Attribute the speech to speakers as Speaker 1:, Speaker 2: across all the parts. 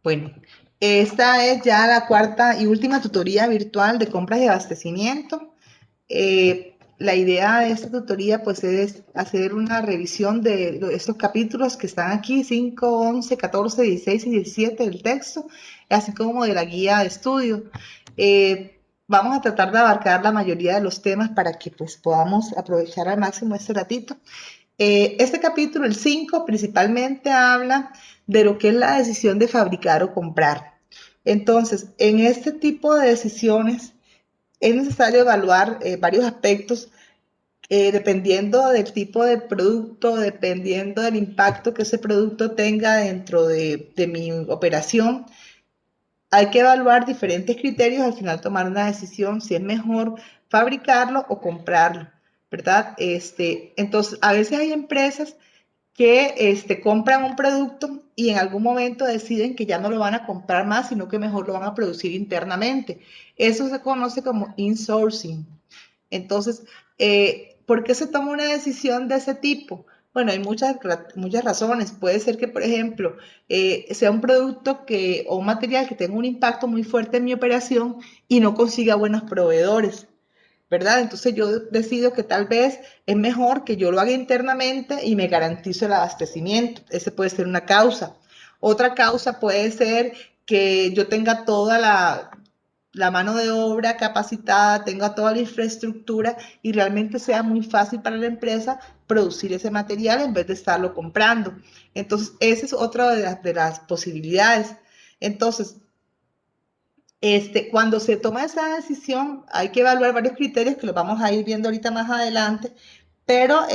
Speaker 1: Bueno, esta es ya la cuarta y última tutoría virtual de compras y abastecimiento. La idea de esta tutoría pues es hacer una revisión de estos capítulos que están aquí, 5, 11, 14, 16 y 17 del texto, así como de la guía de estudio. Vamos a tratar de abarcar la mayoría de los temas para que pues podamos aprovechar al máximo este ratito. Este capítulo, el 5, principalmente habla de lo que es la decisión de fabricar o comprar. Entonces, en este tipo de decisiones es necesario evaluar varios aspectos dependiendo del tipo de producto, dependiendo del impacto que ese producto tenga dentro de mi operación. Hay que evaluar diferentes criterios al final tomar una decisión si es mejor fabricarlo o comprarlo, ¿verdad? Entonces, a veces hay empresas que compran un producto y en algún momento deciden que ya no lo van a comprar más, sino que mejor lo van a producir internamente. Eso se conoce como insourcing. Entonces, ¿por qué se toma una decisión de ese tipo? Bueno, hay muchas razones. Puede ser que, por ejemplo, sea un producto o un material que tenga un impacto muy fuerte en mi operación y no consiga buenos proveedores, ¿verdad? Entonces yo decido que tal vez es mejor que yo lo haga internamente y me garantizo el abastecimiento. Ese puede ser una causa. Otra causa puede ser que yo tenga toda la mano de obra capacitada, tenga toda la infraestructura y realmente sea muy fácil para la empresa producir ese material en vez de estarlo comprando. Entonces, esa es otra de las posibilidades. Entonces, cuando se toma esa decisión, hay que evaluar varios criterios que los vamos a ir viendo ahorita más adelante, pero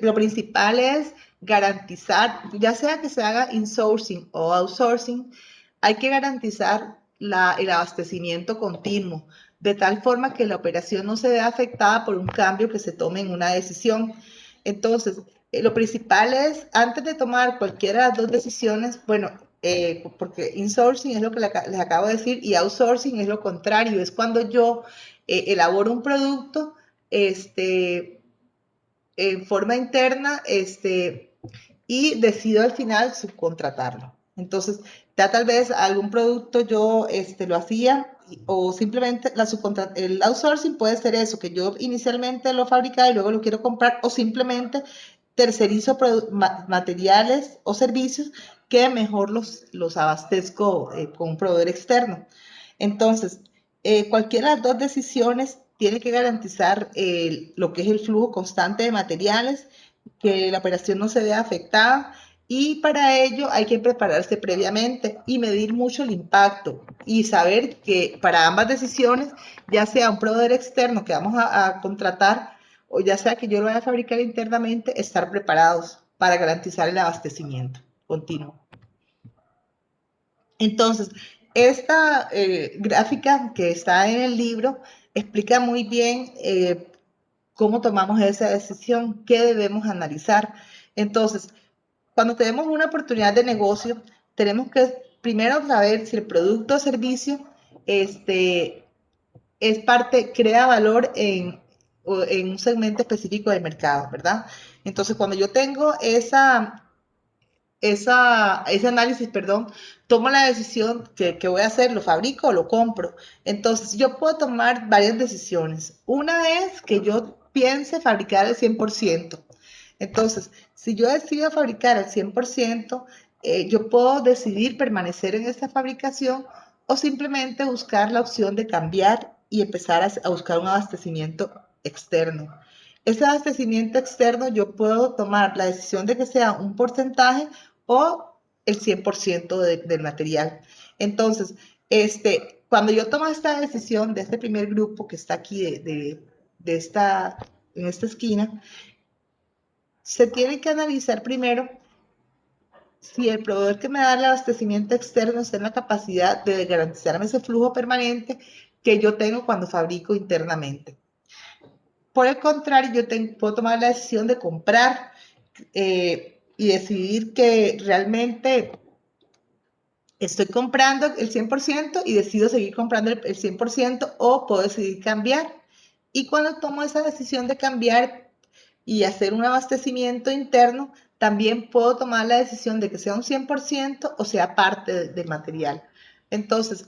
Speaker 1: lo principal es garantizar, ya sea que se haga insourcing o outsourcing, hay que garantizar el abastecimiento continuo, de tal forma que la operación no se vea afectada por un cambio que se tome en una decisión. Entonces, lo principal es, antes de tomar cualquiera de las dos decisiones, bueno, porque insourcing es lo que les acabo de decir y outsourcing es lo contrario, es cuando yo elaboro un producto en forma interna y decido al final subcontratarlo. Entonces, ya tal vez algún producto yo lo hacía o simplemente el outsourcing puede ser eso, que yo inicialmente lo fabricaba y luego lo quiero comprar o simplemente tercerizo materiales o servicios que mejor los abastezco con un proveedor externo. Entonces, cualquiera de las dos decisiones tiene que garantizar lo que es el flujo constante de materiales, que la operación no se vea afectada y para ello hay que prepararse previamente y medir mucho el impacto y saber que para ambas decisiones, ya sea un proveedor externo que vamos a contratar o ya sea que yo lo vaya a fabricar internamente, estar preparados para garantizar el abastecimiento continuo. Entonces, esta gráfica que está en el libro explica muy bien cómo tomamos esa decisión, qué debemos analizar. Entonces, cuando tenemos una oportunidad de negocio, tenemos que primero saber si el producto o servicio este, es crea valor en un segmento específico del mercado, ¿verdad? Entonces, cuando yo tengo ese análisis, perdón, tomo la decisión que voy a hacer, lo fabrico o lo compro. Entonces, yo puedo tomar varias decisiones. Una es que yo piense fabricar al 100%. Entonces, si yo decido fabricar al 100%, yo puedo decidir permanecer en esta fabricación o simplemente buscar la opción de cambiar y empezar a buscar un abastecimiento externo. Ese abastecimiento externo yo puedo tomar la decisión de que sea un porcentaje o el 100% del material. Entonces, cuando yo tomo esta decisión de este primer grupo que está aquí en esta esquina, se tiene que analizar primero si el proveedor que me da el abastecimiento externo está en la capacidad de garantizarme ese flujo permanente que yo tengo cuando fabrico internamente. Por el contrario, puedo tomar la decisión de comprar y decidir que realmente estoy comprando el 100% y decido seguir comprando el 100% o puedo decidir cambiar. Y cuando tomo esa decisión de cambiar y hacer un abastecimiento interno, también puedo tomar la decisión de que sea un 100% o sea parte del material. Entonces,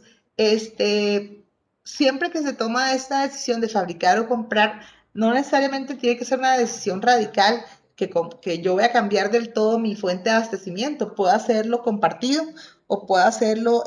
Speaker 1: siempre que se toma esta decisión de fabricar o comprar, no necesariamente tiene que ser una decisión radical que yo voy a cambiar del todo mi fuente de abastecimiento. Puedo hacerlo compartido o puedo hacerlo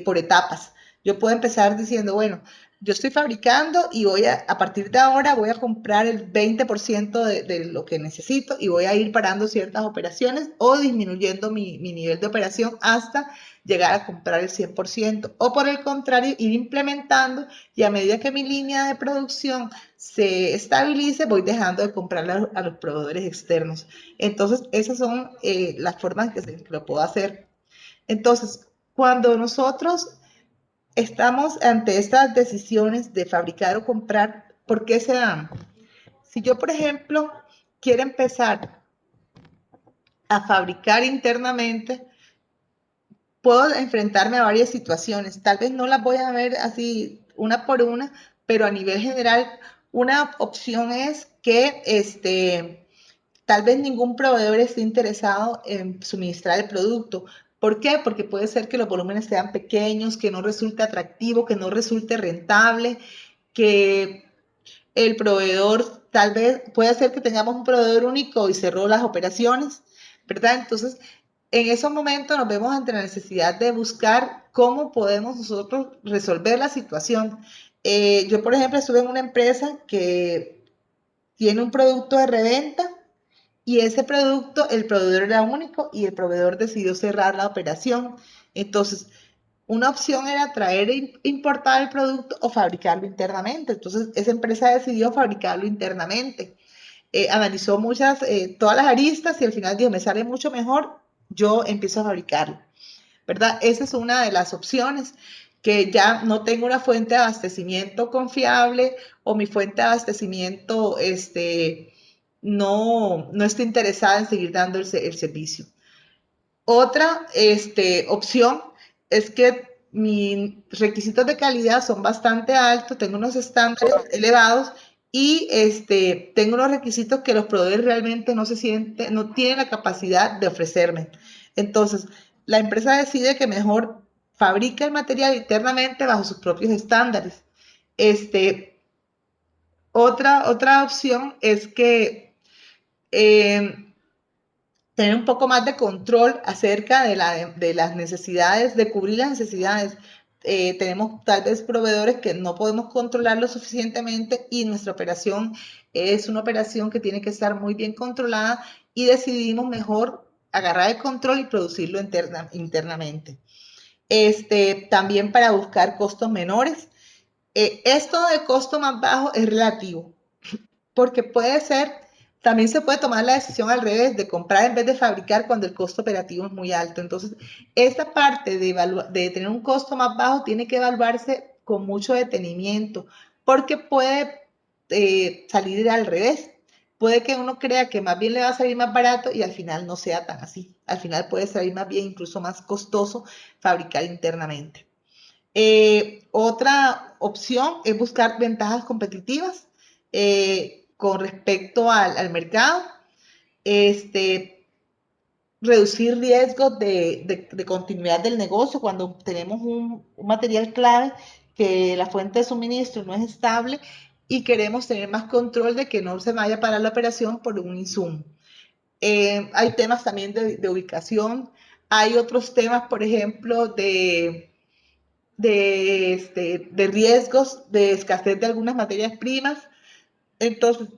Speaker 1: por etapas. Yo puedo empezar diciendo, bueno, yo estoy fabricando y a partir de ahora voy a comprar el 20% de lo que necesito y voy a ir parando ciertas operaciones o disminuyendo mi nivel de operación hasta llegar a comprar el 100%. O por el contrario, ir implementando y a medida que mi línea de producción se estabilice, voy dejando de comprarle a los proveedores externos. Entonces, esas son las formas que lo puedo hacer. Entonces, cuando nosotros estamos ante estas decisiones de fabricar o comprar, ¿por qué se dan? Si yo, por ejemplo, quiero empezar a fabricar internamente, puedo enfrentarme a varias situaciones. Tal vez no las voy a ver así una por una, pero a nivel general, una opción es que tal vez ningún proveedor esté interesado en suministrar el producto. ¿Por qué? Porque puede ser que los volúmenes sean pequeños, que no resulte atractivo, que no resulte rentable, que el proveedor, tal vez puede ser que tengamos un proveedor único y cerró las operaciones, ¿verdad? Entonces, en esos momentos nos vemos ante la necesidad de buscar cómo podemos nosotros resolver la situación. Yo, por ejemplo, estuve en una empresa que tiene un producto de reventa y ese producto, el proveedor era único y el proveedor decidió cerrar la operación. Entonces, una opción era traer e importar el producto o fabricarlo internamente. Entonces, esa empresa decidió fabricarlo internamente. Analizó todas las aristas y al final dijo, me sale mucho mejor, yo empiezo a fabricarlo, ¿verdad? Esa es una de las opciones, que ya no tengo una fuente de abastecimiento confiable o mi fuente de abastecimiento no está interesada en seguir dando el servicio. Otra opción es que mis requisitos de calidad son bastante altos, tengo unos estándares elevados y tengo unos requisitos que los proveedores realmente no tienen la capacidad de ofrecerme. Entonces, la empresa decide que mejor fabrica el material internamente bajo sus propios estándares. Otra opción es que tener un poco más de control acerca de las necesidades, de cubrir las necesidades. Tenemos tal vez proveedores que no podemos controlarlo suficientemente y nuestra operación es una operación que tiene que estar muy bien controlada y decidimos mejor agarrar el control y producirlo internamente. También para buscar costos menores. Esto de costo más bajo es relativo porque también se puede tomar la decisión al revés, de comprar en vez de fabricar cuando el costo operativo es muy alto. Entonces, esta parte de tener un costo más bajo tiene que evaluarse con mucho detenimiento, porque puede salir al revés. Puede que uno crea que más bien le va a salir más barato y al final no sea tan así. Al final puede salir más bien incluso más costoso fabricar internamente. Otra opción es buscar ventajas competitivas con respecto al mercado, reducir riesgos de continuidad del negocio cuando tenemos un material clave que la fuente de suministro no es estable y queremos tener más control de que no se vaya a parar la operación por un insumo. Hay temas también de ubicación, hay otros temas, por ejemplo, de riesgos, de escasez de algunas materias primas. Entonces,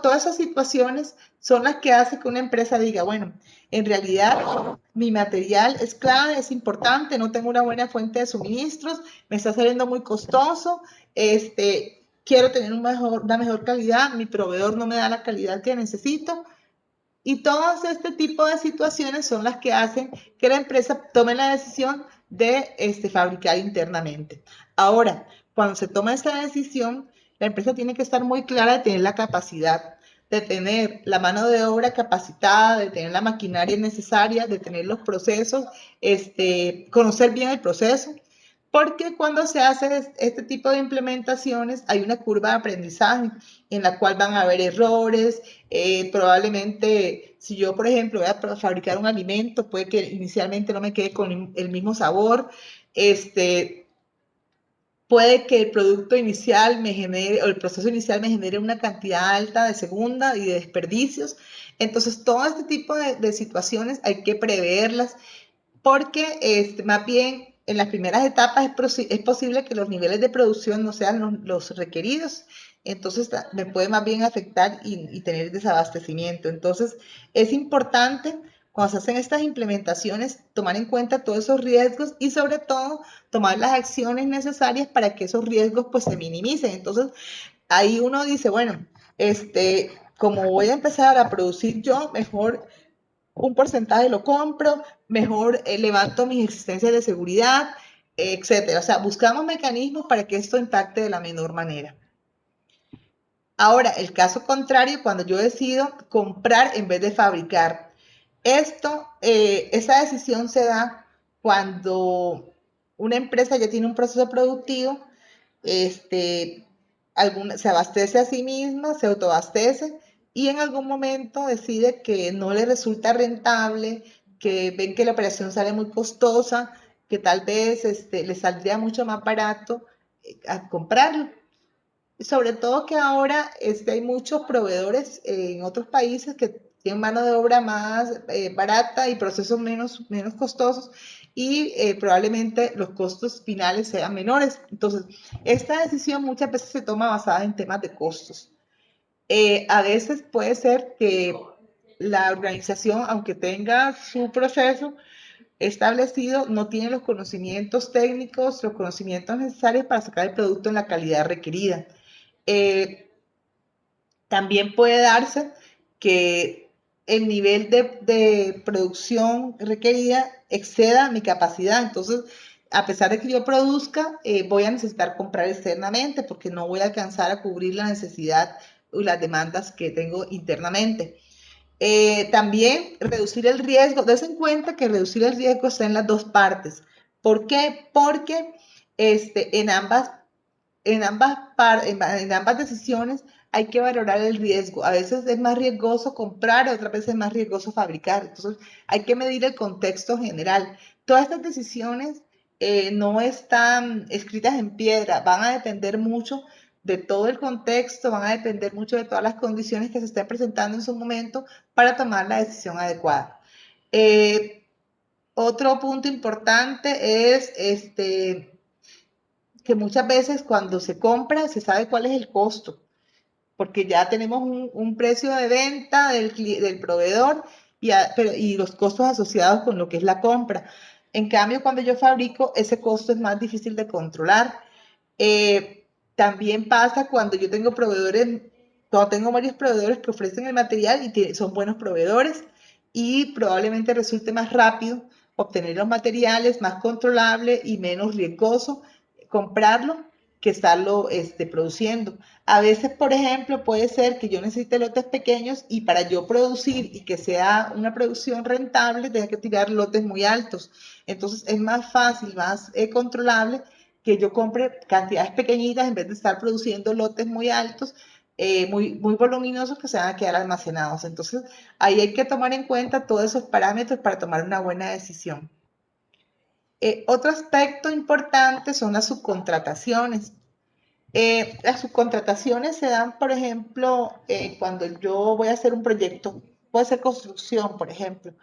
Speaker 1: todas esas situaciones son las que hacen que una empresa diga, bueno, en realidad mi material es clave, es importante, no tengo una buena fuente de suministros, me está saliendo muy costoso, quiero tener una mejor calidad, mi proveedor no me da la calidad que necesito. Y todos este tipo de situaciones son las que hacen que la empresa tome la decisión de fabricar internamente. Ahora, cuando se toma esa decisión, la empresa tiene que estar muy clara de tener la capacidad, de tener la mano de obra capacitada, de tener la maquinaria necesaria, de tener los procesos, conocer bien el proceso, Porque cuando se hace este tipo de implementaciones hay una curva de aprendizaje en la cual van a haber errores. Probablemente, si yo, por ejemplo, voy a fabricar un alimento, puede que inicialmente no me quede con el mismo sabor. Este, puede que el producto inicial me genere, o el proceso inicial me genere una cantidad alta de segunda y de desperdicios. Entonces, todo este tipo de situaciones hay que preverlas porque más bien en las primeras etapas es posible que los niveles de producción no sean los requeridos, entonces me puede más bien afectar y tener desabastecimiento. Entonces es importante cuando se hacen estas implementaciones tomar en cuenta todos esos riesgos y sobre todo tomar las acciones necesarias para que esos riesgos pues se minimicen. Entonces ahí uno dice, bueno, como voy a empezar a producir yo, mejor un porcentaje lo compro, mejor levanto mis existencias de seguridad, etcétera. O sea, buscamos mecanismos para que esto impacte de la menor manera. Ahora, el caso contrario, cuando yo decido comprar en vez de fabricar. Esa decisión se da cuando una empresa ya tiene un proceso productivo, este, se abastece a sí misma, se autoabastece y en algún momento decide que no le resulta rentable, que ven que la operación sale muy costosa, que tal vez le saldría mucho más barato a comprarlo. Sobre todo que ahora hay muchos proveedores en otros países que tienen mano de obra más barata y procesos menos costosos y probablemente los costos finales sean menores. Entonces, esta decisión muchas veces se toma basada en temas de costos. A veces puede ser que la organización, aunque tenga su proceso establecido, no tiene los conocimientos técnicos, los conocimientos necesarios para sacar el producto en la calidad requerida. Eh, También puede darse que el nivel de producción requerida exceda mi capacidad. Entonces, a pesar de que yo produzca, voy a necesitar comprar externamente porque no voy a alcanzar a cubrir la necesidad o las demandas que tengo internamente. También reducir el riesgo. Des en cuenta que reducir el riesgo está en las dos partes. ¿Por qué? Porque en ambas en ambas decisiones hay que valorar el riesgo. A veces es más riesgoso comprar, otras veces es más riesgoso fabricar. Entonces hay que medir el contexto general. Todas estas decisiones no están escritas en piedra, van a depender mucho de todo el contexto, van a depender mucho de todas las condiciones que se estén presentando en su momento para tomar la decisión adecuada. Eh, Otro punto importante es que muchas veces cuando se compra se sabe cuál es el costo, porque ya tenemos un precio de venta del proveedor y los costos asociados con lo que es la compra. En cambio, cuando yo fabrico, ese costo es más difícil de controlar. También pasa cuando yo tengo proveedores, cuando tengo varios proveedores que ofrecen el material y son buenos proveedores y probablemente resulte más rápido obtener los materiales, más controlable y menos riesgoso comprarlo que estarlo produciendo. A veces, por ejemplo, puede ser que yo necesite lotes pequeños y para yo producir y que sea una producción rentable, tenga que tirar lotes muy altos. Entonces es más fácil, más controlable que yo compre cantidades pequeñitas en vez de estar produciendo lotes muy altos, muy voluminosos que se van a quedar almacenados. Entonces ahí hay que tomar en cuenta todos esos parámetros para tomar una buena decisión. Otro aspecto importante son las subcontrataciones. Las subcontrataciones se dan, por ejemplo, cuando yo voy a hacer un proyecto, puede ser construcción, por ejemplo,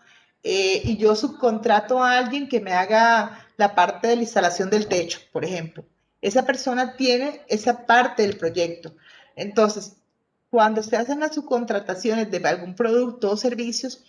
Speaker 1: y yo subcontrato a alguien que me haga la parte de la instalación del techo, por ejemplo. Esa persona tiene esa parte del proyecto. Entonces, cuando se hacen las subcontrataciones de algún producto o servicios,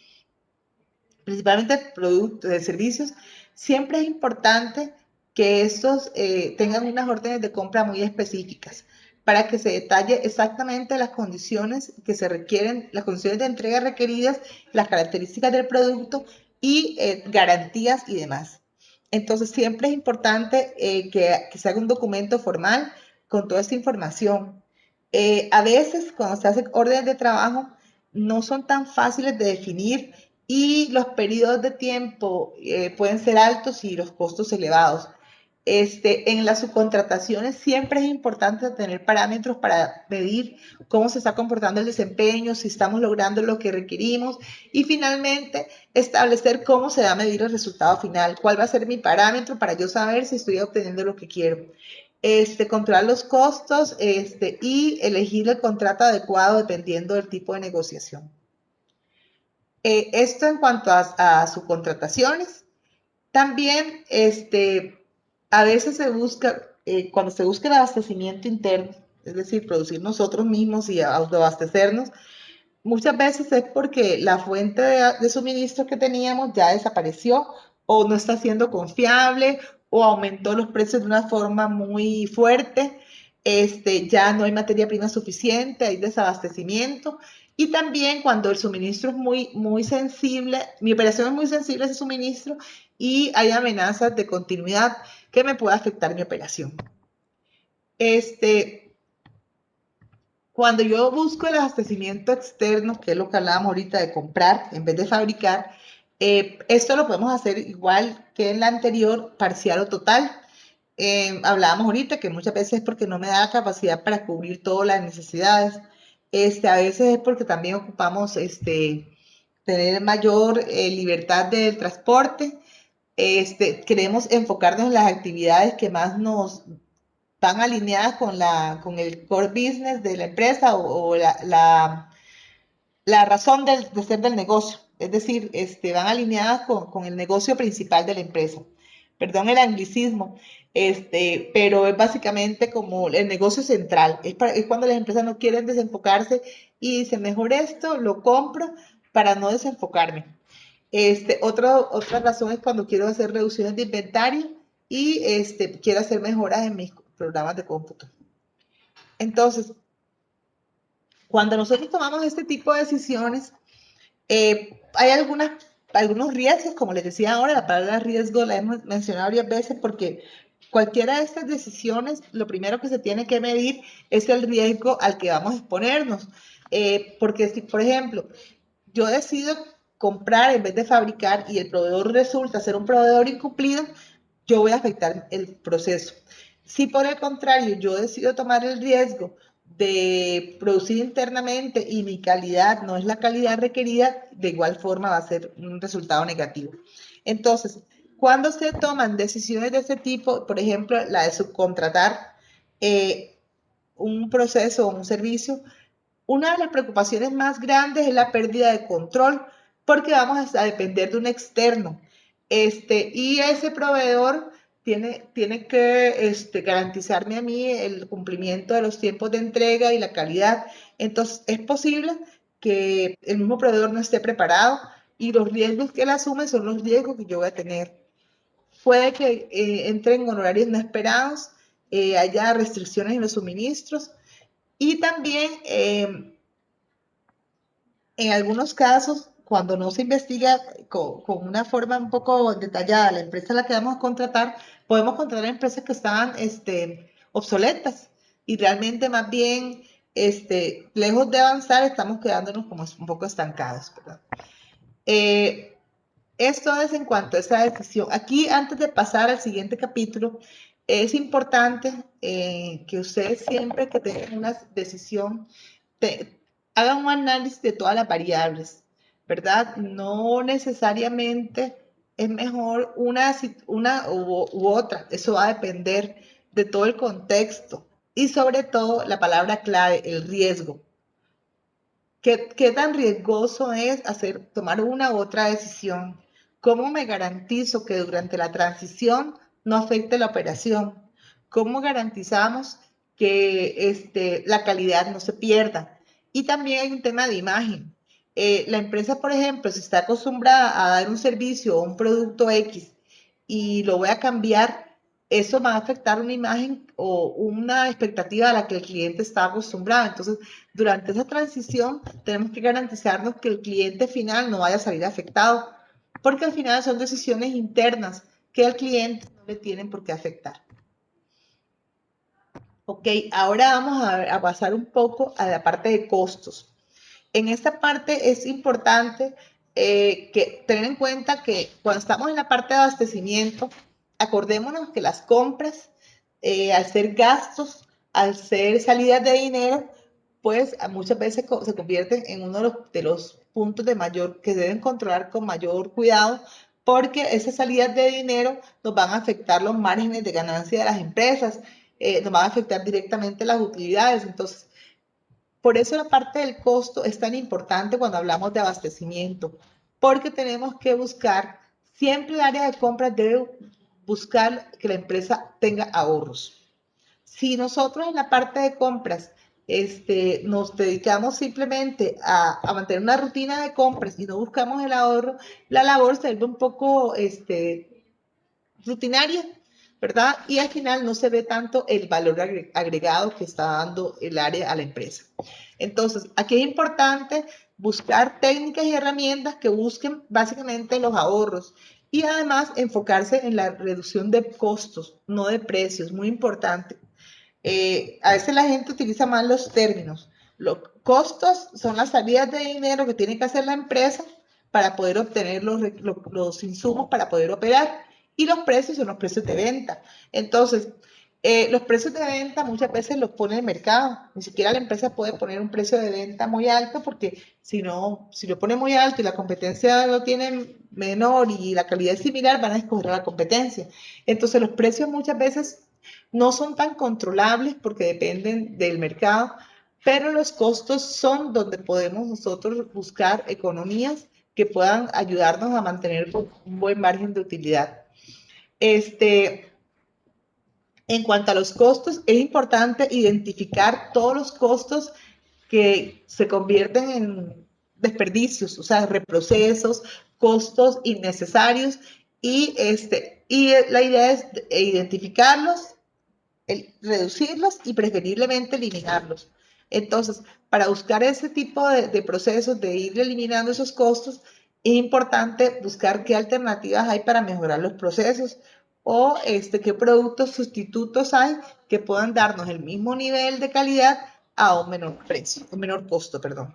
Speaker 1: principalmente productos de servicios, siempre es importante que estos tengan unas órdenes de compra muy específicas para que se detalle exactamente las condiciones que se requieren, las condiciones de entrega requeridas, las características del producto y garantías y demás. Entonces siempre es importante que se haga un documento formal con toda esta información. A veces cuando se hacen órdenes de trabajo no son tan fáciles de definir y los periodos de tiempo pueden ser altos y los costos elevados. En las subcontrataciones siempre es importante tener parámetros para medir cómo se está comportando el desempeño, si estamos logrando lo que requerimos y finalmente establecer cómo se va a medir el resultado final, cuál va a ser mi parámetro para yo saber si estoy obteniendo lo que quiero. Controlar los costos y elegir el contrato adecuado dependiendo del tipo de negociación. Esto en cuanto a subcontrataciones. También, a veces se busca, cuando se busca el abastecimiento interno, es decir, producir nosotros mismos y autoabastecernos, muchas veces es porque la fuente de suministro que teníamos ya desapareció o no está siendo confiable o aumentó los precios de una forma muy fuerte. Ya no hay materia prima suficiente, hay desabastecimiento. Y también cuando el suministro es muy sensible, mi operación es muy sensible a ese suministro y hay amenazas de continuidad que me puede afectar mi operación. Cuando yo busco el abastecimiento externo, que es lo que hablábamos ahorita de comprar en vez de fabricar, esto lo podemos hacer igual que en la anterior, parcial o total. Hablábamos ahorita que muchas veces es porque no me da la capacidad para cubrir todas las necesidades. A veces es porque también ocupamos tener mayor libertad del transporte. Queremos enfocarnos en las actividades que más nos van alineadas con el core business de la empresa o la razón de ser del negocio. Es decir, van alineadas con el negocio principal de la empresa. Perdón el anglicismo, pero es básicamente como el negocio central. Es cuando las empresas no quieren desenfocarse y dicen, mejor esto, lo compro para no desenfocarme. Otra razón es cuando quiero hacer reducciones de inventario y quiero hacer mejoras en mis programas de cómputo. Entonces, cuando nosotros tomamos este tipo de decisiones, hay algunos riesgos, como les decía ahora, la palabra riesgo la hemos mencionado varias veces porque cualquiera de estas decisiones, lo primero que se tiene que medir es el riesgo al que vamos a exponernos. Porque si, por ejemplo, yo decido comprar en vez de fabricar y el proveedor resulta ser un proveedor incumplido, yo voy a afectar el proceso. Si por el contrario yo decido tomar el riesgo de producir internamente y mi calidad no es la calidad requerida, de igual forma va a ser un resultado negativo. Entonces, cuando se toman decisiones de este tipo, por ejemplo, la de subcontratar un proceso o un servicio, una de las preocupaciones más grandes es la pérdida de control, porque vamos a depender de un externo. Y ese proveedor tiene que garantizarme a mí el cumplimiento de los tiempos de entrega y la calidad. Entonces, es posible que el mismo proveedor no esté preparado y los riesgos que él asume son los riesgos que yo voy a tener. Puede que entren honorarios no esperados, haya restricciones en los suministros y también en algunos casos, cuando no se investiga con una forma un poco detallada la empresa a la que vamos a contratar, podemos contratar empresas que estaban obsoletas y realmente más bien lejos de avanzar estamos quedándonos como un poco estancados, ¿verdad? Esto es en cuanto a esa decisión. Aquí, antes de pasar al siguiente capítulo, es importante que ustedes siempre que tengan una decisión, te, hagan un análisis de todas las variables, ¿verdad? No necesariamente es mejor una u otra. Eso va a depender de todo el contexto y sobre todo la palabra clave, el riesgo. ¿Qué tan riesgoso es tomar una u otra decisión? ¿Cómo me garantizo que durante la transición no afecte la operación? ¿Cómo garantizamos que la calidad no se pierda? Y también hay un tema de imagen. La empresa, por ejemplo, si está acostumbrada a dar un servicio o un producto X y lo voy a cambiar, eso va a afectar una imagen o una expectativa a la que el cliente está acostumbrado. Entonces, durante esa transición tenemos que garantizarnos que el cliente final no vaya a salir afectado, porque al final son decisiones internas que al cliente no le tienen por qué afectar. Ok, ahora vamos a pasar un poco a la parte de costos. En esta parte es importante que tener en cuenta que cuando estamos en la parte de abastecimiento, acordémonos que las compras, al ser gastos, al ser salidas de dinero, pues muchas veces se convierten en uno de los puntos de mayor que deben controlar con mayor cuidado, porque esas salidas de dinero nos van a afectar los márgenes de ganancia de las empresas, nos van a afectar directamente las utilidades. Entonces, por eso la parte del costo es tan importante cuando hablamos de abastecimiento, porque tenemos que buscar, siempre el área de compras debe buscar que la empresa tenga ahorros. Si nosotros en la parte de compras nos dedicamos simplemente a mantener una rutina de compras y no buscamos el ahorro, la labor se vuelve un poco rutinaria, ¿verdad? Y al final no se ve tanto el valor agregado que está dando el área a la empresa. Entonces, aquí es importante buscar técnicas y herramientas que busquen básicamente los ahorros y además enfocarse en la reducción de costos, no de precios, muy importante. A veces la gente utiliza mal los términos. Los costos son las salidas de dinero que tiene que hacer la empresa para poder obtener los insumos para poder operar. Y los precios son los precios de venta. Entonces, los precios de venta muchas veces los pone el mercado. Ni siquiera la empresa puede poner un precio de venta muy alto porque si lo pone muy alto y la competencia lo tiene menor y la calidad es similar, van a escoger a la competencia. Entonces, los precios muchas veces no son tan controlables porque dependen del mercado, pero los costos son donde podemos nosotros buscar economías que puedan ayudarnos a mantener un buen margen de utilidad. En cuanto a los costos, es importante identificar todos los costos que se convierten en desperdicios, o sea, reprocesos, costos innecesarios y la idea es identificarlos, reducirlos y preferiblemente eliminarlos. Entonces, para buscar ese tipo de procesos, de ir eliminando esos costos, es importante buscar qué alternativas hay para mejorar los procesos o qué productos sustitutos hay que puedan darnos el mismo nivel de calidad a un menor precio, un menor costo, perdón.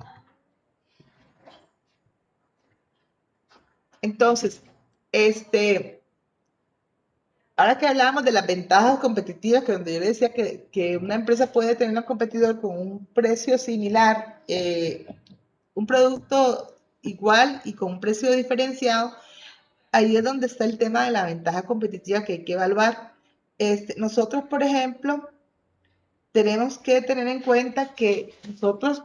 Speaker 1: Entonces, ahora que hablábamos de las ventajas competitivas, que donde yo le decía que una empresa puede tener un competidor con un precio similar, un producto igual y con un precio diferenciado, ahí es donde está el tema de la ventaja competitiva que hay que evaluar. Nosotros, por ejemplo, tenemos que tener en cuenta que nosotros,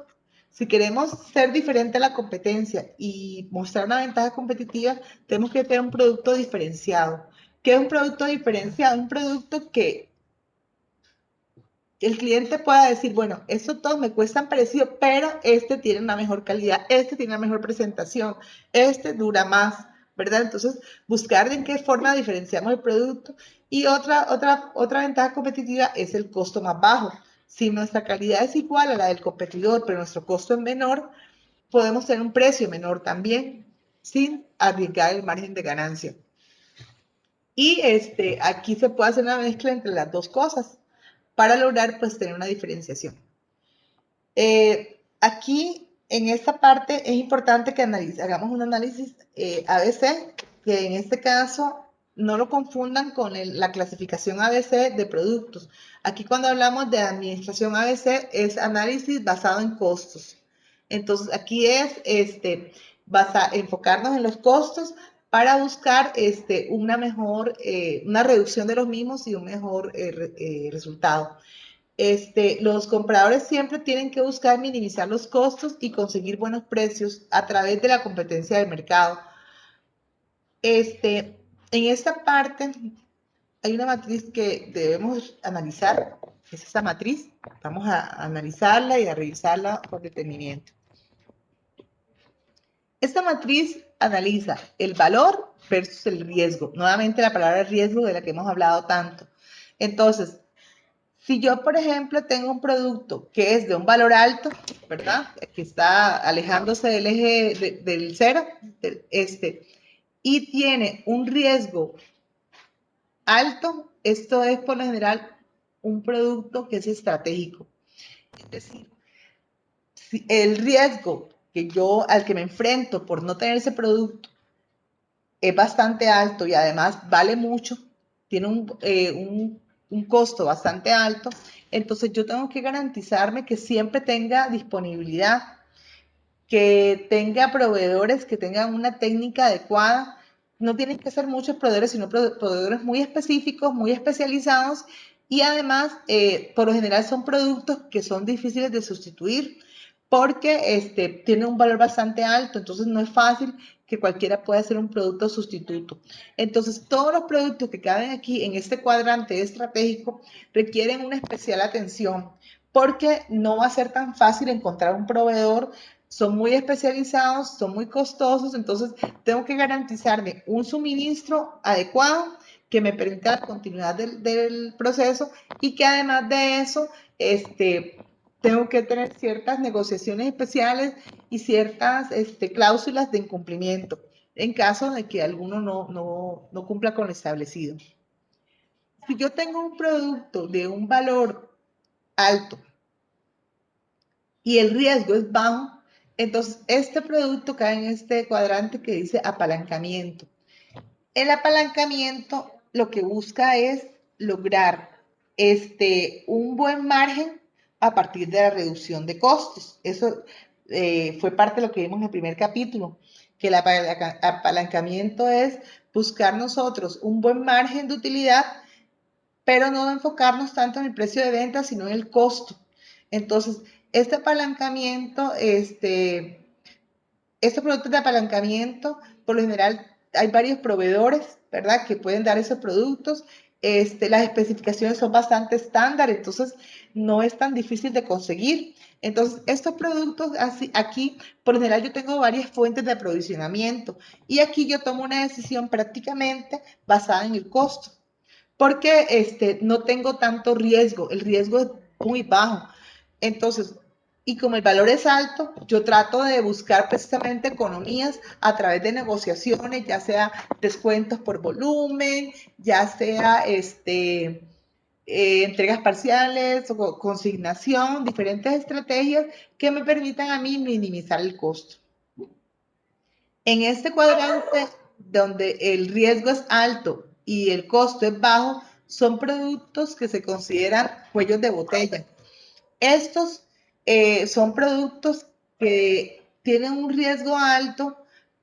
Speaker 1: si queremos ser diferente a la competencia y mostrar una ventaja competitiva, tenemos que tener un producto diferenciado. ¿Qué es un producto diferenciado? Un producto que el cliente pueda decir, bueno, estos todos me cuestan parecido, pero este tiene una mejor calidad, este tiene una mejor presentación, este dura más, ¿verdad? Entonces, buscar de en qué forma diferenciamos el producto. Y otra ventaja competitiva es el costo más bajo. Si nuestra calidad es igual a la del competidor, pero nuestro costo es menor, podemos tener un precio menor también, sin arriesgar el margen de ganancia. Y aquí se puede hacer una mezcla entre las dos cosas para lograr pues tener una diferenciación. Aquí en esta parte es importante que hagamos un análisis ABC, que en este caso no lo confundan con la clasificación ABC de productos. Aquí cuando hablamos de administración ABC es análisis basado en costos. Entonces aquí es enfocarnos en los costos para buscar una reducción de los mismos y un mejor resultado. Los compradores siempre tienen que buscar minimizar los costos y conseguir buenos precios a través de la competencia del mercado. En esta parte hay una matriz que debemos analizar, es esta matriz. Vamos a analizarla y a revisarla con detenimiento. Esta matriz analiza el valor versus el riesgo. Nuevamente la palabra riesgo de la que hemos hablado tanto. Entonces, si yo, por ejemplo, tengo un producto que es de un valor alto, ¿verdad? Que está alejándose del eje del cero, y tiene un riesgo alto, esto es por lo general un producto que es estratégico. Es decir, si el riesgo al que me enfrento por no tener ese producto es bastante alto y además vale mucho, tiene un costo bastante alto, entonces yo tengo que garantizarme que siempre tenga disponibilidad, que tenga proveedores que tengan una técnica adecuada. No tienen que ser muchos proveedores, sino proveedores muy específicos, muy especializados, y además, por lo general son productos que son difíciles de sustituir porque tienen un valor bastante alto, entonces no es fácil que cualquiera pueda hacer un producto sustituto. Entonces, todos los productos que caben aquí en este cuadrante estratégico requieren una especial atención porque no va a ser tan fácil encontrar un proveedor, son muy especializados, son muy costosos, entonces tengo que garantizarme un suministro adecuado que me permita la continuidad del proceso y que además de eso, tengo que tener ciertas negociaciones especiales y ciertas cláusulas de incumplimiento en caso de que alguno no cumpla con lo establecido. Si yo tengo un producto de un valor alto y el riesgo es bajo, entonces este producto cae en este cuadrante que dice apalancamiento. El apalancamiento lo que busca es lograr un buen margen a partir de la reducción de costos. Eso fue parte de lo que vimos en el primer capítulo, que el apalancamiento es buscar nosotros un buen margen de utilidad, pero no enfocarnos tanto en el precio de venta, sino en el costo. Entonces, este apalancamiento, estos productos de apalancamiento, por lo general, hay varios proveedores, ¿verdad?, que pueden dar esos productos. Las especificaciones son bastante estándar, entonces no es tan difícil de conseguir. Entonces, estos productos, así, aquí, por lo general, yo tengo varias fuentes de aprovisionamiento y aquí yo tomo una decisión prácticamente basada en el costo, porque no tengo tanto riesgo, el riesgo es muy bajo. Entonces, y como el valor es alto, yo trato de buscar precisamente economías a través de negociaciones, ya sea descuentos por volumen, ya sea entregas parciales o consignación, diferentes estrategias que me permitan a mí minimizar el costo. En este cuadrante donde el riesgo es alto y el costo es bajo, son productos que se consideran cuellos de botella. Estos son productos que tienen un riesgo alto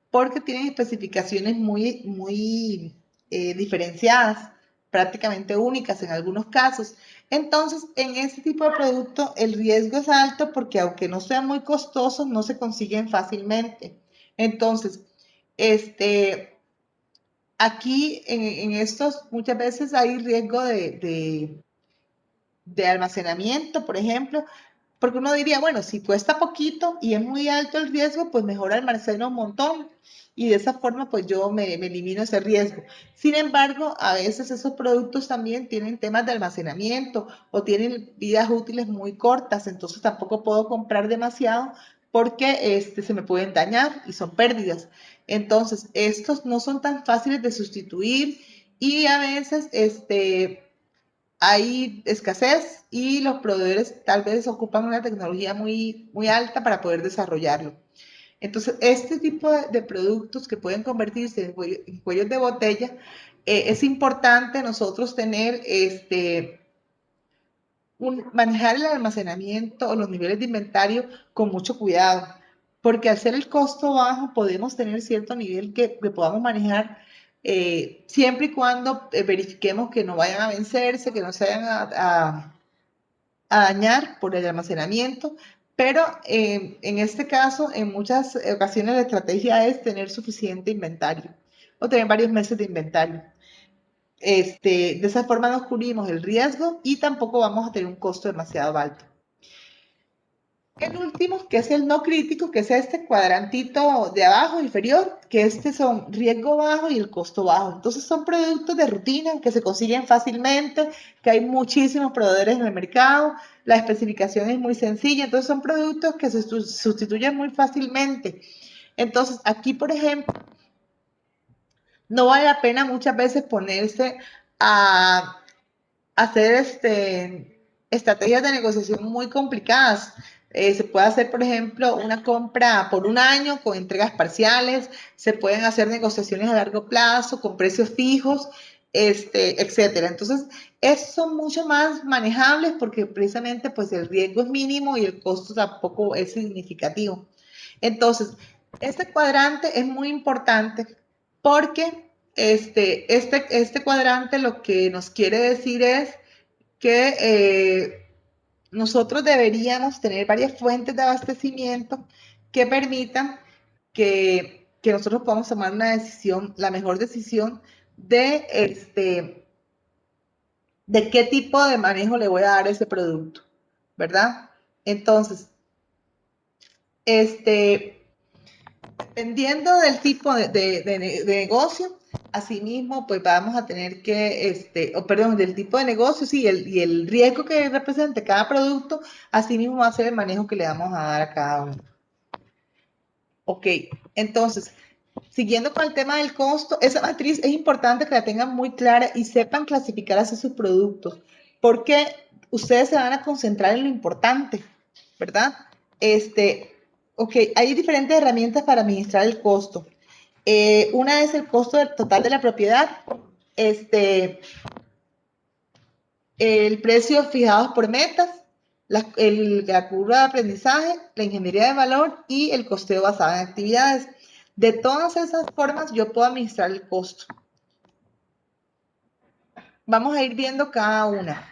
Speaker 1: porque tienen especificaciones muy diferenciadas, prácticamente únicas en algunos casos. Entonces, en este tipo de producto, el riesgo es alto porque aunque no sean muy costosos, no se consiguen fácilmente. Entonces, aquí en estos muchas veces hay riesgo de almacenamiento, por ejemplo, porque uno diría, bueno, si cuesta poquito y es muy alto el riesgo, pues mejor almaceno un montón y de esa forma pues yo me elimino ese riesgo. Sin embargo, a veces esos productos también tienen temas de almacenamiento o tienen vidas útiles muy cortas, entonces tampoco puedo comprar demasiado porque se me pueden dañar y son pérdidas. Entonces, estos no son tan fáciles de sustituir y a veces hay escasez y los proveedores tal vez ocupan una tecnología muy alta para poder desarrollarlo. Entonces, este tipo de productos que pueden convertirse en cuellos de botella, es importante nosotros tener manejar el almacenamiento o los niveles de inventario con mucho cuidado, porque al ser el costo bajo podemos tener cierto nivel que podamos manejar siempre y cuando verifiquemos que no vayan a vencerse, que no se vayan a dañar por el almacenamiento, pero en este caso, en muchas ocasiones la estrategia es tener suficiente inventario o tener varios meses de inventario. De esa forma nos cubrimos el riesgo y tampoco vamos a tener un costo demasiado alto. El último, que es el no crítico, que es este cuadrantito de abajo inferior, que son riesgo bajo y el costo bajo. Entonces son productos de rutina que se consiguen fácilmente, que hay muchísimos proveedores en el mercado, la especificación es muy sencilla, entonces son productos que se sustituyen muy fácilmente. Entonces aquí, por ejemplo, no vale la pena muchas veces ponerse a hacer estrategias de negociación muy complicadas. Se puede hacer, por ejemplo, una compra por un año con entregas parciales, se pueden hacer negociaciones a largo plazo con precios fijos etcétera. Entonces, estos son mucho más manejables porque precisamente pues el riesgo es mínimo y el costo tampoco es significativo. Entonces, este cuadrante es muy importante porque este cuadrante lo que nos quiere decir es que nosotros deberíamos tener varias fuentes de abastecimiento que permitan que nosotros podamos tomar una decisión, la mejor decisión de, de qué tipo de manejo le voy a dar a ese producto, ¿verdad? Entonces, dependiendo del tipo de negocio, asimismo, pues vamos a tener que, perdón, del tipo de negocio, sí, y el riesgo que represente cada producto, asimismo va a ser el manejo que le vamos a dar a cada uno. Ok, entonces, siguiendo con el tema del costo, esa matriz es importante que la tengan muy clara y sepan clasificar así sus productos, porque ustedes se van a concentrar en lo importante, ¿verdad? Ok, hay diferentes herramientas para administrar el costo. Una es el costo total de la propiedad, el precio fijado por metas, la curva de aprendizaje, la ingeniería de valor y el costeo basado en actividades. De todas esas formas, yo puedo administrar el costo. Vamos a ir viendo cada una.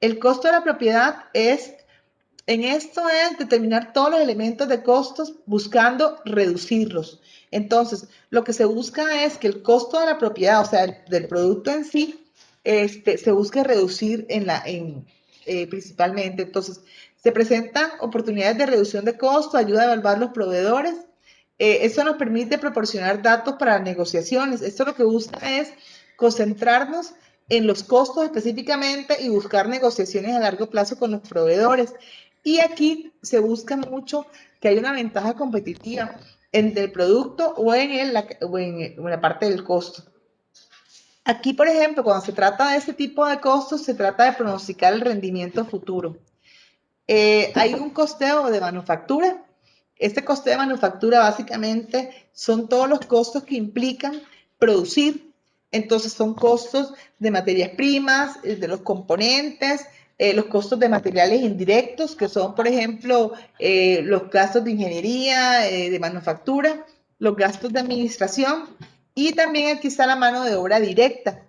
Speaker 1: El costo de la propiedad en esto es determinar todos los elementos de costos buscando reducirlos. Entonces, lo que se busca es que el costo de la propiedad, o sea, del producto en sí, se busque reducir principalmente. Entonces, se presentan oportunidades de reducción de costo, ayuda a evaluar los proveedores. Eso nos permite proporcionar datos para negociaciones. Esto lo que busca es concentrarnos en los costos específicamente y buscar negociaciones a largo plazo con los proveedores. Y aquí se busca mucho que haya una ventaja competitiva en el producto o en la parte del costo. Aquí, por ejemplo, cuando se trata de este tipo de costos, se trata de pronosticar el rendimiento futuro. Hay un costeo de manufactura. Este costeo de manufactura básicamente son todos los costos que implican producir. Entonces son costos de materias primas, de los componentes, los costos de materiales indirectos, que son, por ejemplo, los gastos de ingeniería, de manufactura, los gastos de administración y también aquí está la mano de obra directa.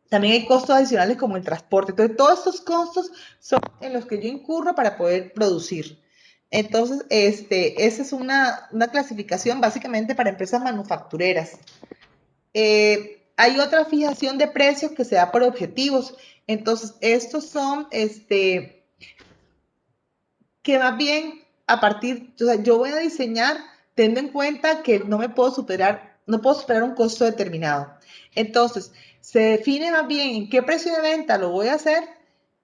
Speaker 1: También hay costos adicionales como el transporte. Entonces, todos estos costos son en los que yo incurro para poder producir. Entonces, esa es una clasificación básicamente para empresas manufactureras. Hay otra fijación de precios que se da por objetivos. Entonces, estos son, que más bien a partir, o sea, yo voy a diseñar teniendo en cuenta que no puedo superar un costo determinado. Entonces, se define más bien en qué precio de venta lo voy a hacer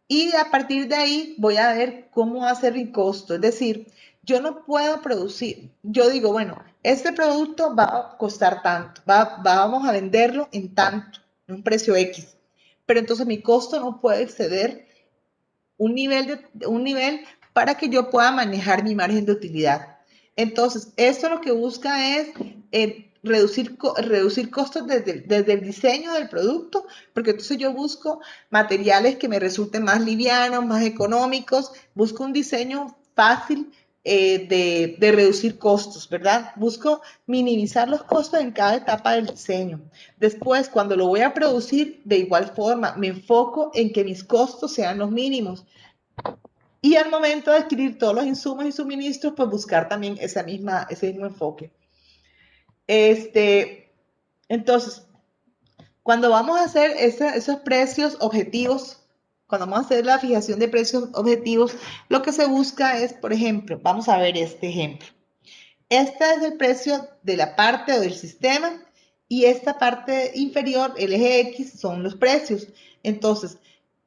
Speaker 1: y a partir de ahí voy a ver cómo va a ser mi costo. Es decir, yo no puedo producir, yo digo, bueno, este producto va a costar tanto, vamos a venderlo en tanto, en un precio X, pero entonces mi costo no puede exceder un nivel para que yo pueda manejar mi margen de utilidad. Entonces, esto lo que busca es reducir costos desde el diseño del producto, porque entonces yo busco materiales que me resulten más livianos, más económicos, busco un diseño fácil de reducir costos, ¿verdad? Busco minimizar los costos en cada etapa del diseño. Después, cuando lo voy a producir, de igual forma, me enfoco en que mis costos sean los mínimos. Y al momento de adquirir todos los insumos y suministros, pues buscar también ese mismo enfoque. Entonces, cuando vamos a hacer esos precios objetivos, cuando vamos a hacer la fijación de precios objetivos, lo que se busca es, por ejemplo, vamos a ver este ejemplo. Este es el precio de la parte o del sistema y esta parte inferior, el eje X, son los precios. Entonces,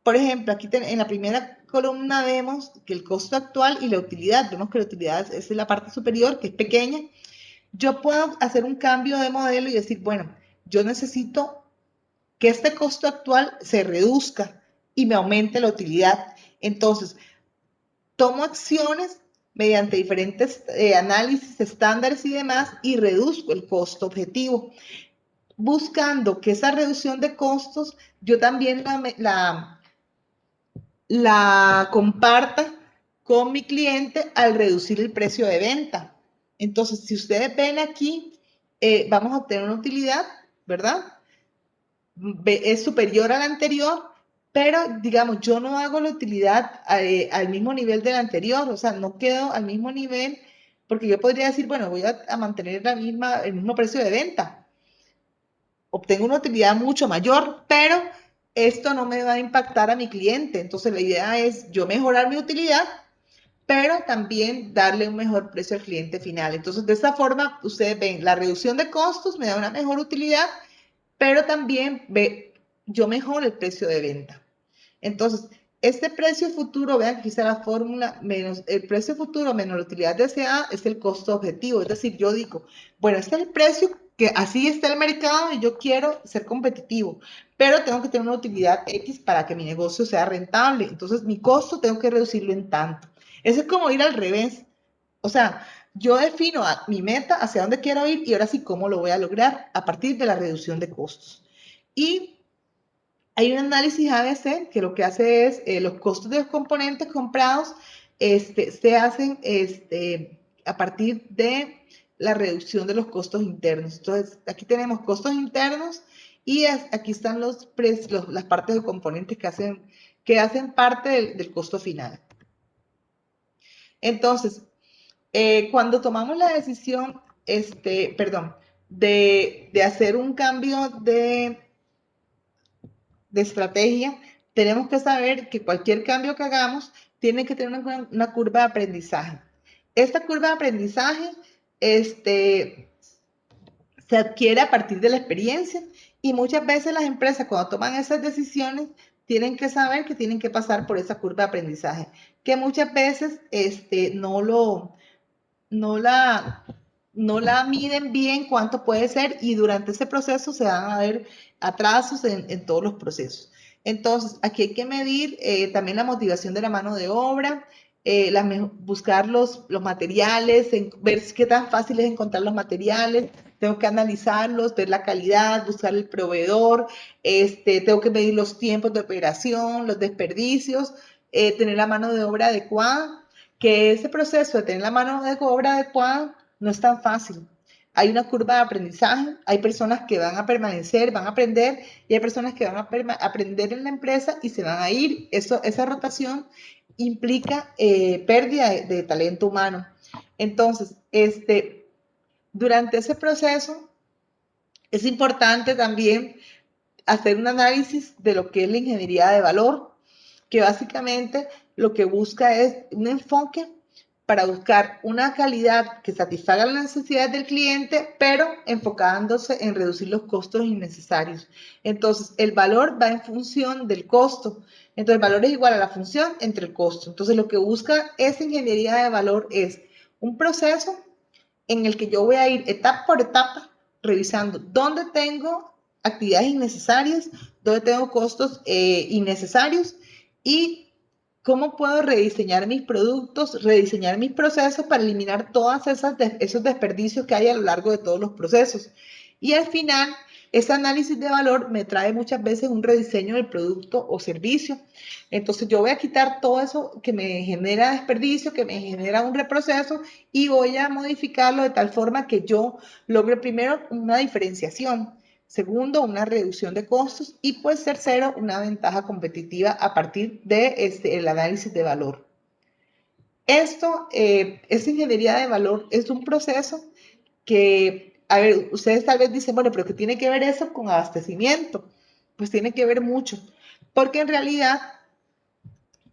Speaker 1: por ejemplo, aquí en la primera columna vemos que el costo actual y la utilidad, vemos que la utilidad es la parte superior, que es pequeña. Yo puedo hacer un cambio de modelo y decir, bueno, yo necesito que este costo actual se reduzca y me aumente la utilidad. Entonces, tomo acciones mediante diferentes análisis, estándares y demás y reduzco el costo objetivo. buscando que esa reducción de costos yo también la comparta con mi cliente al reducir el precio de venta. Entonces, si ustedes ven aquí, vamos a obtener una utilidad, ¿verdad? Es superior a la anterior, pero digamos, yo no hago la utilidad al mismo nivel de la anterior, o sea, no quedo al mismo nivel, porque yo podría decir, bueno, voy a mantener el mismo precio de venta, obtengo una utilidad mucho mayor, pero esto no me va a impactar a mi cliente. Entonces la idea es yo mejorar mi utilidad, pero también darle un mejor precio al cliente final. Entonces de esta forma ustedes ven la reducción de costos me da una mejor utilidad, pero también yo mejoro el precio de venta. Entonces, este precio futuro, vean que aquí está la fórmula, menos el precio futuro menos la utilidad deseada es el costo objetivo. Es decir, yo digo, bueno, este es el precio que así está el mercado y yo quiero ser competitivo, pero tengo que tener una utilidad X para que mi negocio sea rentable. Entonces, mi costo tengo que reducirlo en tanto. Eso es como ir al revés. O sea, yo defino mi meta, hacia dónde quiero ir y ahora sí, cómo lo voy a lograr a partir de la reducción de costos. Y hay un análisis ABC que lo que hace es los costos de los componentes comprados se hacen a partir de la reducción de los costos internos. Entonces, aquí tenemos costos internos y aquí están las partes de componentes que hacen parte del costo final. Entonces, cuando tomamos la decisión, de hacer un cambio de estrategia, tenemos que saber que cualquier cambio que hagamos tiene que tener una curva de aprendizaje. Esta curva de aprendizaje se adquiere a partir de la experiencia y muchas veces las empresas cuando toman esas decisiones tienen que saber que tienen que pasar por esa curva de aprendizaje, que muchas veces no la, no la miden bien cuánto puede ser y durante ese proceso se van a ver atrasos en todos los procesos. Entonces, aquí hay que medir también la motivación de la mano de obra, buscar los materiales, ver qué tan fácil es encontrar los materiales, tengo que analizarlos, ver la calidad, buscar el proveedor, tengo que medir los tiempos de operación, los desperdicios, tener la mano de obra adecuada, que ese proceso de tener la mano de obra adecuada no es tan fácil. Hay una curva de aprendizaje, hay personas que van a permanecer, van a aprender, y hay personas que van a aprender en la empresa y se van a ir. Esa rotación implica pérdida de talento humano. Entonces, durante ese proceso es importante también hacer un análisis de lo que es la ingeniería de valor, que básicamente lo que busca es un enfoque para buscar una calidad que satisfaga las necesidades del cliente, pero enfocándose en reducir los costos innecesarios. Entonces, el valor va en función del costo. Entonces, el valor es igual a la función entre el costo. Entonces, lo que busca esa ingeniería de valor es un proceso en el que yo voy a ir etapa por etapa revisando dónde tengo actividades innecesarias, dónde tengo costos innecesarios y cómo puedo rediseñar mis productos, rediseñar mis procesos para eliminar todos esos desperdicios que hay a lo largo de todos los procesos. Y al final, ese análisis de valor me trae muchas veces un rediseño del producto o servicio. Entonces yo voy a quitar todo eso que me genera desperdicio, que me genera un reproceso y voy a modificarlo de tal forma que yo logre primero una diferenciación, segundo una reducción de costos y pues tercero una ventaja competitiva a partir de el análisis de valor. Esta ingeniería de valor es un proceso que, a ver, ustedes tal vez dicen, bueno, pero ¿qué tiene que ver eso con abastecimiento? Pues tiene que ver mucho, porque en realidad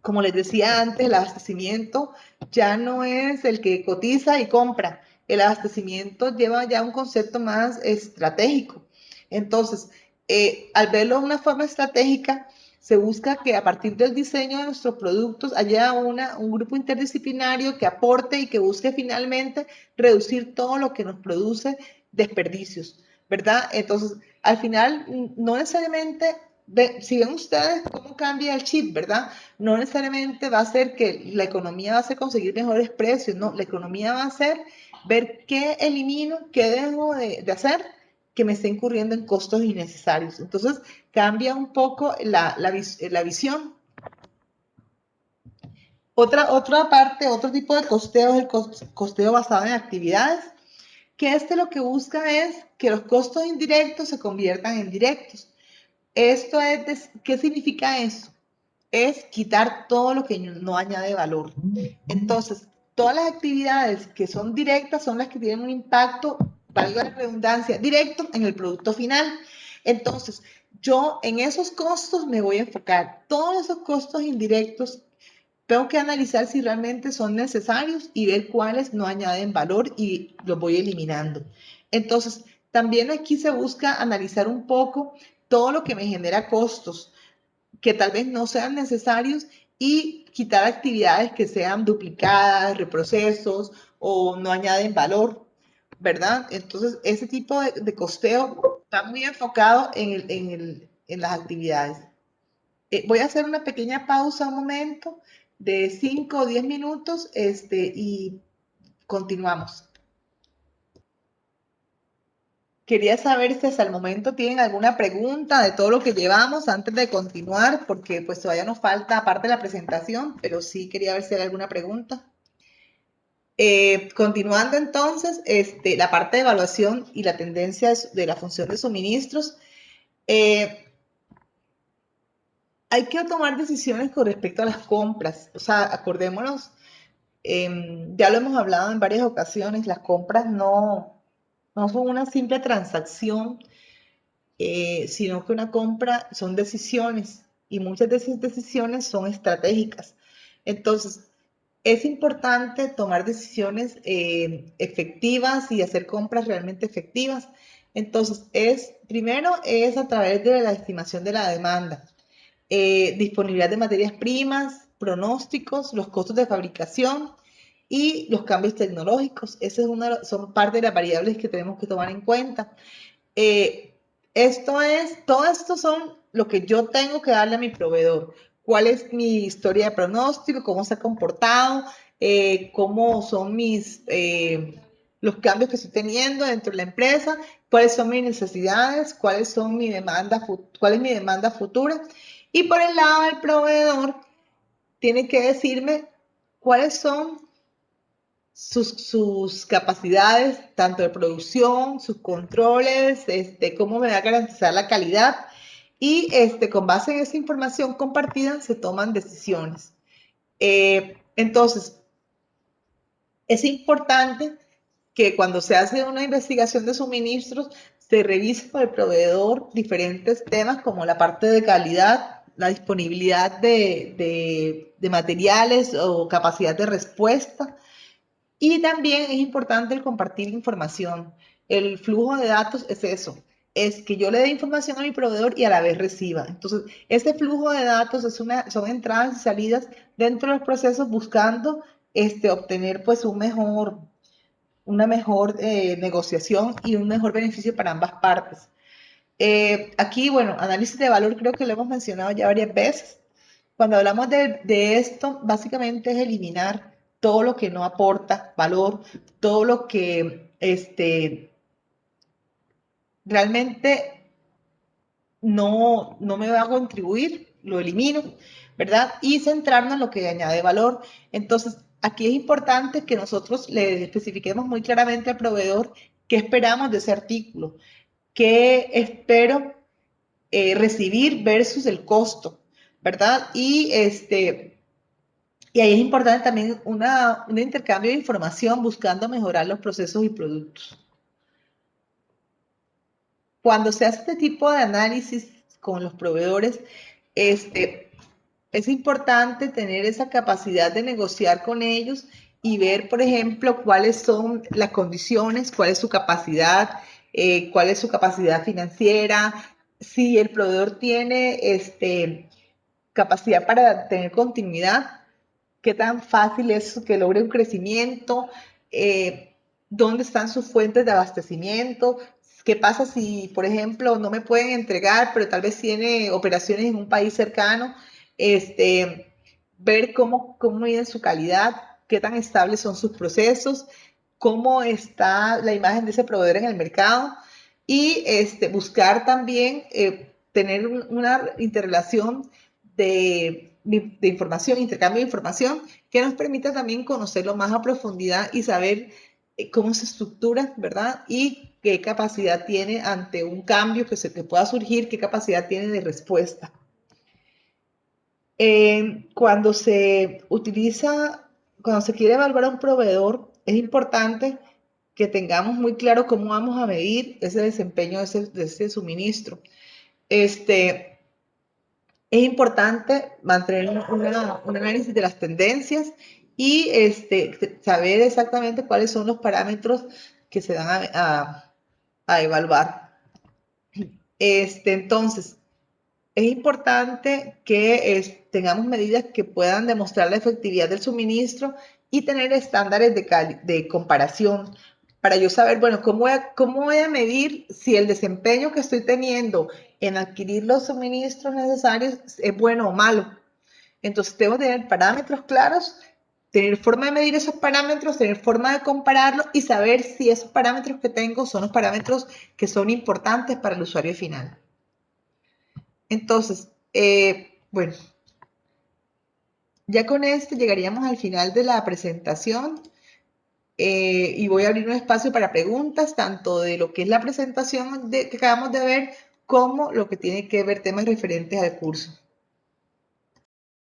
Speaker 1: como les decía antes, el abastecimiento ya no es el que cotiza y compra. El abastecimiento lleva ya un concepto más estratégico. Entonces, al verlo de una forma estratégica, se busca que a partir del diseño de nuestros productos haya un grupo interdisciplinario que aporte y que busque finalmente reducir todo lo que nos produce desperdicios, ¿verdad? Entonces, al final, no necesariamente si ven ustedes cómo cambia el chip, ¿verdad? No necesariamente va a ser que la economía va a ser conseguir mejores precios, no, la economía va a ser ver qué elimino, qué dejo de hacer que me esté incurriendo en costos innecesarios. Entonces, cambia un poco la visión. Otra parte, otro tipo de costeo es el costeo basado en actividades, que lo que busca es que los costos indirectos se conviertan en directos. Esto es, ¿qué significa eso? Es quitar todo lo que no añade valor. Entonces, todas las actividades que son directas son las que tienen un impacto, valga la redundancia, directo en el producto final. Entonces, yo en esos costos me voy a enfocar. Todos esos costos indirectos tengo que analizar si realmente son necesarios y ver cuáles no añaden valor y los voy eliminando. Entonces, también aquí se busca analizar un poco todo lo que me genera costos que tal vez no sean necesarios y quitar actividades que sean duplicadas, reprocesos o no añaden valor, ¿verdad? Entonces, ese tipo de costeo está muy enfocado en las actividades. Voy a hacer una pequeña pausa un momento de 5 o 10 minutos y continuamos. Quería saber si hasta el momento tienen alguna pregunta de todo lo que llevamos antes de continuar, porque pues todavía nos falta aparte de la presentación, pero sí quería ver si hay alguna pregunta. Continuando entonces, la parte de evaluación y la tendencia de la función de suministros, hay que tomar decisiones con respecto a las compras. O sea, acordémonos, ya lo hemos hablado en varias ocasiones, las compras no son una simple transacción, sino que una compra son decisiones y muchas de esas decisiones son estratégicas. Entonces, es importante tomar decisiones efectivas y hacer compras realmente efectivas. Entonces, primero es a través de la estimación de la demanda, disponibilidad de materias primas, pronósticos, los costos de fabricación y los cambios tecnológicos. Son parte de las variables que tenemos que tomar en cuenta. Todo esto son lo que yo tengo que darle a mi proveedor. ¿Cuál es mi historia de pronóstico? ¿Cómo se ha comportado? ¿Cómo son los cambios que estoy teniendo dentro de la empresa? ¿Cuáles son mis necesidades? ¿Cuál es mi demanda futura? Y por el lado del proveedor, tiene que decirme cuáles son sus capacidades, tanto de producción, sus controles, cómo me va a garantizar la calidad y con base en esa información compartida se toman decisiones. Entonces, es importante que cuando se hace una investigación de suministros, se revise con el proveedor diferentes temas como la parte de calidad, la disponibilidad de materiales o capacidad de respuesta, y también es importante el compartir información. El flujo de datos es eso, es que yo le dé información a mi proveedor y a la vez reciba. Entonces, ese flujo de datos son entradas y salidas dentro de los procesos buscando obtener pues una mejor negociación y un mejor beneficio para ambas partes. Aquí, bueno, análisis de valor creo que lo hemos mencionado ya varias veces. Cuando hablamos de esto, básicamente es eliminar todo lo que no aporta valor, todo lo que realmente no me va a contribuir, lo elimino, ¿verdad? Y centrarnos en lo que añade valor. Entonces, aquí es importante que nosotros le especifiquemos muy claramente al proveedor qué esperamos de ese artículo, qué espero recibir versus el costo, ¿verdad? Y ahí es importante también un intercambio de información buscando mejorar los procesos y productos. Cuando se hace este tipo de análisis con los proveedores, es importante tener esa capacidad de negociar con ellos y ver, por ejemplo, cuáles son las condiciones, cuál es su capacidad financiera, si el proveedor tiene capacidad para tener continuidad, qué tan fácil es que logre un crecimiento, dónde están sus fuentes de abastecimiento, qué pasa si, por ejemplo, no me pueden entregar, pero tal vez tiene operaciones en un país cercano, ver cómo miden su calidad, qué tan estables son sus procesos, cómo está la imagen de ese proveedor en el mercado. y buscar también tener una interrelación de información, intercambio de información, que nos permita también conocerlo más a profundidad y saber cómo se estructura, ¿verdad? Y qué capacidad tiene ante un cambio que pueda surgir, qué capacidad tiene de respuesta. Cuando se utiliza, cuando se quiere evaluar a un proveedor, es importante que tengamos muy claro cómo vamos a medir ese desempeño de ese suministro. Este, es importante mantener un análisis de las tendencias y saber exactamente cuáles son los parámetros que se dan a evaluar. Entonces, es importante que tengamos medidas que puedan demostrar la efectividad del suministro y tener estándares de comparación para yo saber, bueno, ¿cómo voy a medir si el desempeño que estoy teniendo en adquirir los suministros necesarios es bueno o malo? Entonces, tengo que tener parámetros claros, tener forma de medir esos parámetros, tener forma de compararlos y saber si esos parámetros que tengo son los parámetros que son importantes para el usuario final. Entonces, bueno, ya con esto llegaríamos al final de la presentación y voy a abrir un espacio para preguntas, tanto de lo que es la presentación que acabamos de ver, como lo que tiene que ver temas referentes al curso.